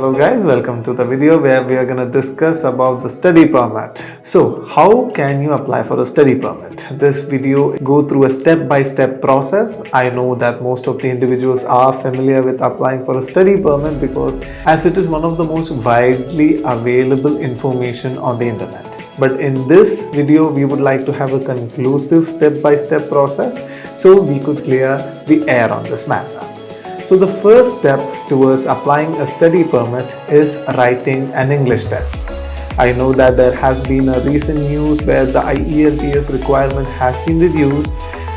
Hello guys, welcome to the video where we are going to discuss about the study permit. So how can you apply for a study permit? This video go through a step-by-step process. I know that most of the individuals are familiar with applying for a study permit because as it is one of the most widely available information on the internet. But in this video, we would like to have a conclusive step-by-step process so we could clear the air on this matter. So the first step towards applying a study permit is writing an English test. I know that there has been a recent news where the IELTS requirement has been reduced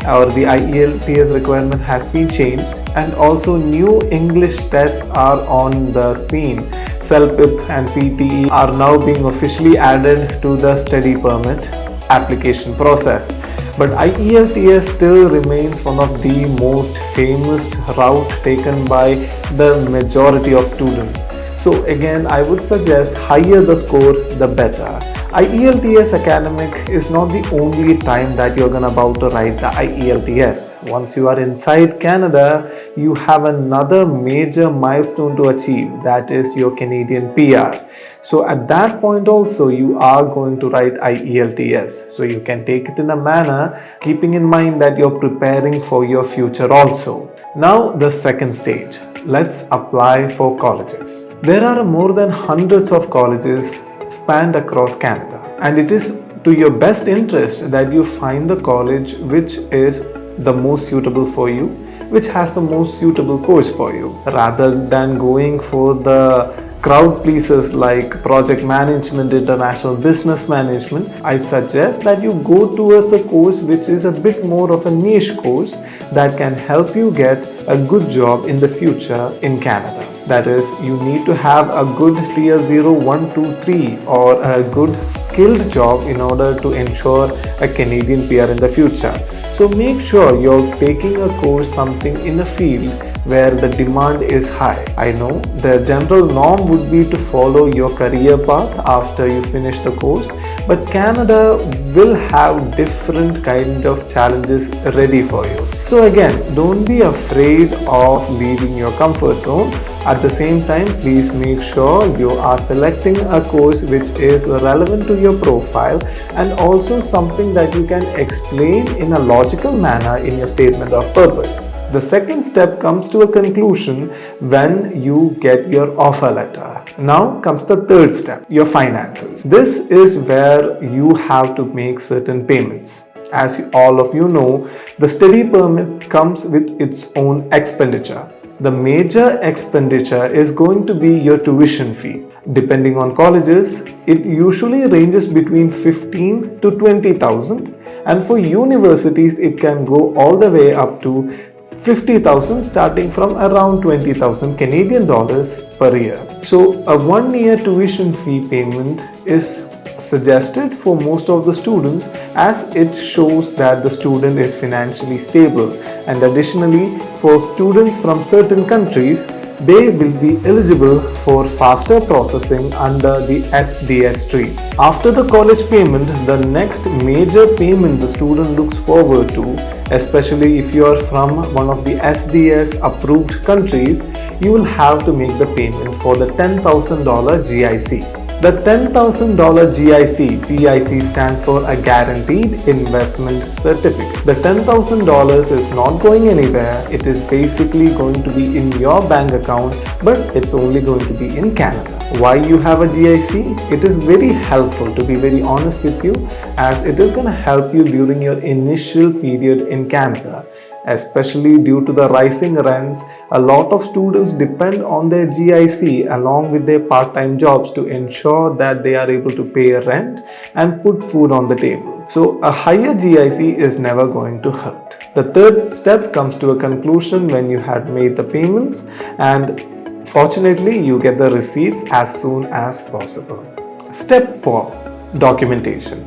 or the IELTS requirement has been changed, and also new English tests are on the scene. CELPIP and PTE are now being officially added to the study permit application process. But IELTS still remains one of the most famous route taken by the majority of students. So again, I would suggest higher the score, the better. IELTS academic is not the only time that you're about to write the IELTS. Once you are inside Canada, you have another major milestone to achieve, that is your Canadian PR. So at that point also you are going to write IELTS. So you can take it in a manner keeping in mind that you're preparing for your future also. Now the second stage. Let's apply for colleges. There are more than hundreds of colleges spanned across Canada, and it is to your best interest that you find the college which is the most suitable for you, which has the most suitable course for you, rather than going for the crowd pleasers like project management, international business management. I suggest that you go towards a course which is a bit more of a niche course that can help you get a good job in the future in Canada. That is, you need to have a good tier 0, 1, 2, 3 or a good skilled job in order to ensure a Canadian PR in the future. So make sure you're taking a course something in a field where the demand is high. I know the general norm would be to follow your career path after you finish the course, but Canada will have different kind of challenges ready for you. So again, don't be afraid of leaving your comfort zone. At the same time, please make sure you are selecting a course which is relevant to your profile and also something that you can explain in a logical manner in your statement of purpose. The second step comes to a conclusion when you get your offer letter. Now comes the third step, your finances. This is where you have to make certain payments. As all of you know, the study permit comes with its own expenditure. The major expenditure is going to be your tuition fee. Depending on colleges, it usually ranges between 15 to 20,000, and for universities it can go all the way up to 50,000, starting from around 20,000 Canadian dollars per year. So a 1-year tuition fee payment is suggested for most of the students as it shows that the student is financially stable, and additionally for students from certain countries, they will be eligible for faster processing under the SDS stream. After the college payment, the next major payment the student looks forward to, especially if you are from one of the SDS approved countries, you will have to make the payment for the $10,000 GIC. The $10,000 GIC stands for a Guaranteed Investment Certificate. The $10,000 is not going anywhere. It is basically going to be in your bank account, but it's only going to be in Canada. Why you have a GIC? It is very helpful, to be very honest with you, as it is going to help you during your initial period in Canada. Especially due to the rising rents, a lot of students depend on their GIC along with their part-time jobs to ensure that they are able to pay rent and put food on the table. So a higher GIC is never going to hurt. The third step comes to a conclusion when you had made the payments, and fortunately you get the receipts as soon as possible. Step 4. Documentation.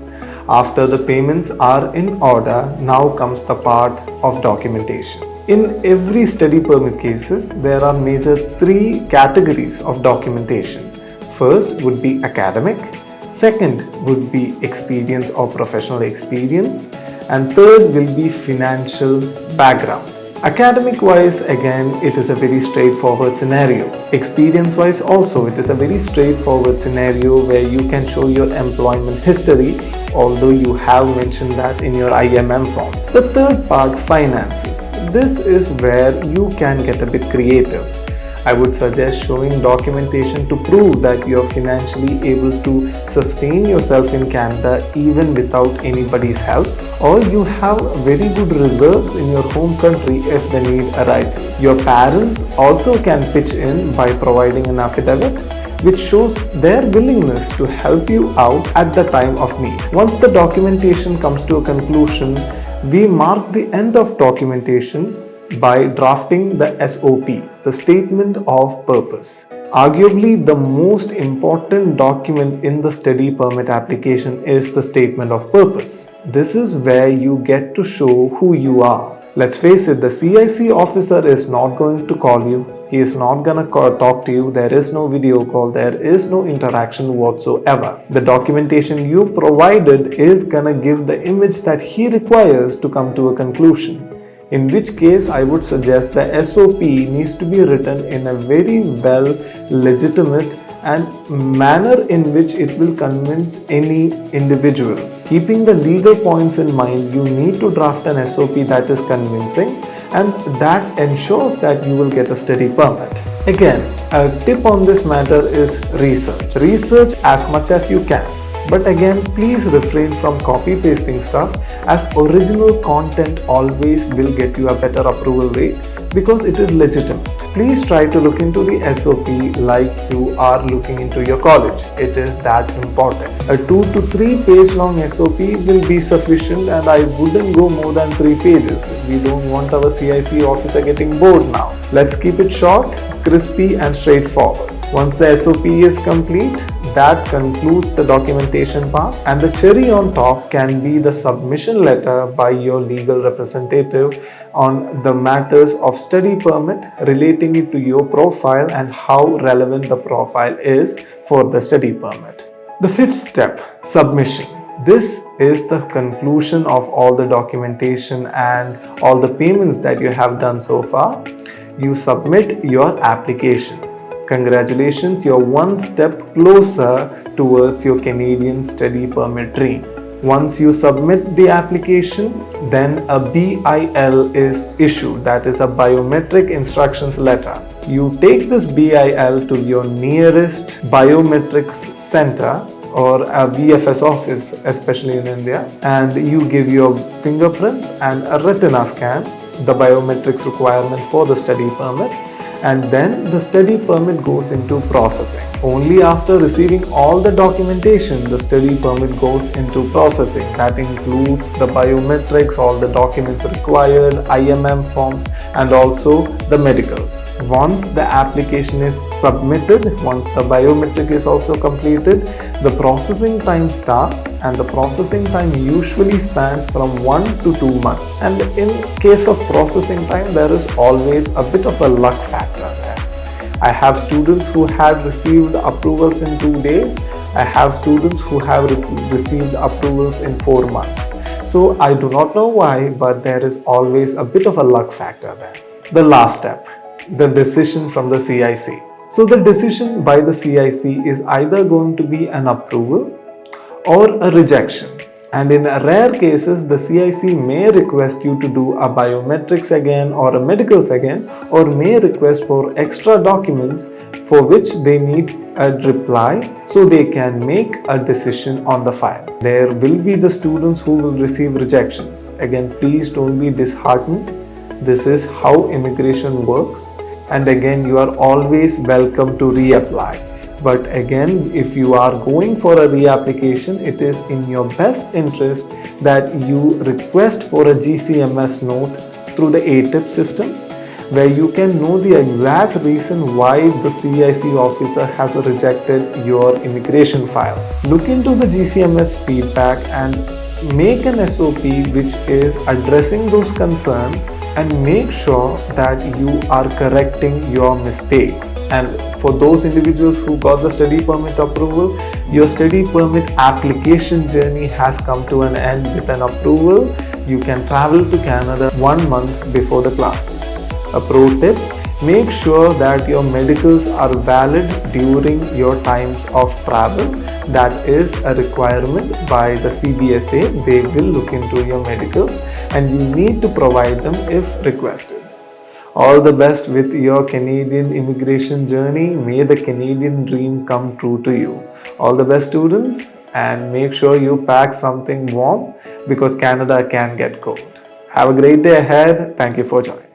After the payments are in order, now comes the part of documentation. In every study permit cases, there are major 3 categories of documentation. First would be academic, second would be experience or professional experience, and third will be financial background. Academic wise, again, it is a very straightforward scenario. Experience wise also, it is a very straightforward scenario where you can show your employment history, although you have mentioned that in your IMM form. The third part, finances. This is where you can get a bit creative. I would suggest showing documentation to prove that you are financially able to sustain yourself in Canada even without anybody's help, or you have very good reserves in your home country if the need arises. Your parents also can pitch in by providing an affidavit which shows their willingness to help you out at the time of need. Once the documentation comes to a conclusion, we mark the end of documentation by drafting the SOP, the Statement of Purpose. Arguably, the most important document in the study permit application is the Statement of Purpose. This is where you get to show who you are. Let's face it, the CIC officer is not going to call you. He is not gonna talk to you. There is no video call. There is no interaction whatsoever. The documentation you provided is gonna give the image that he requires to come to a conclusion. In which case, I would suggest the SOP needs to be written in a very well legitimate and manner in which it will convince any individual. Keeping the legal points in mind, you need to draft an SOP that is convincing and that ensures that you will get a study permit. Again, a tip on this matter is research. Research as much as you can. But again, please refrain from copy pasting stuff, as original content always will get you a better approval rate because it is legitimate. Please try to look into the SOP like you are looking into your college. It is that important. A 2 to 3 page long SOP will be sufficient, and I wouldn't go more than 3 pages. We don't want our CIC officer getting bored now. Let's keep it short, crispy and straightforward. Once the SOP is complete, that concludes the documentation part, and the cherry on top can be the submission letter by your legal representative on the matters of study permit, relating it to your profile and how relevant the profile is for the study permit. The fifth step, submission. This is the conclusion of all the documentation and all the payments that you have done so far. You submit your application. Congratulations, you're one step closer towards your Canadian study permit dream. Once you submit the application, then a BIL is issued, that is a biometric instructions letter. You take this BIL to your nearest biometrics center or a VFS office, especially in India, and you give your fingerprints and a retina scan, the biometrics requirement for the study permit, and then the study permit goes into processing. Only after receiving all the documentation, the study permit goes into processing. That includes the biometrics, all the documents required, IMM forms, and also the medicals. Once the application is submitted, once the biometric is also completed, the processing time starts, and the processing time usually spans from 1 to 2 months. And in case of processing time, there is always a bit of a luck factor there. I have students who have received approvals in 2 days. I have students who have received approvals in 4 months. So I do not know why, but there is always a bit of a luck factor there. The last step, the decision from the CIC. So the decision by the CIC is either going to be an approval or a rejection. And in rare cases, the CIC may request you to do a biometrics again or a medicals again, or may request for extra documents for which they need a reply so they can make a decision on the file. There will be the students who will receive rejections. Again, please don't be disheartened. This is how immigration works. And again, you are always welcome to reapply. But again, if you are going for a reapplication, it is in your best interest that you request for a GCMS note through the ATIP system, where you can know the exact reason why the CIC officer has rejected your immigration file. Look into the GCMS feedback and make an SOP which is addressing those concerns, and make sure that you are correcting your mistakes. And for those individuals who got the study permit approval, your study permit application journey has come to an end with an approval. You can travel to Canada 1 month before the classes. A pro tip: make sure that your medicals are valid during your times of travel. That is a requirement by the CBSA. They will look into your medicals and you need to provide them if requested. All the best with your Canadian immigration journey. May the Canadian dream come true to you. All the best, students, and make sure you pack something warm because Canada can get cold. Have a great day ahead. Thank you for joining.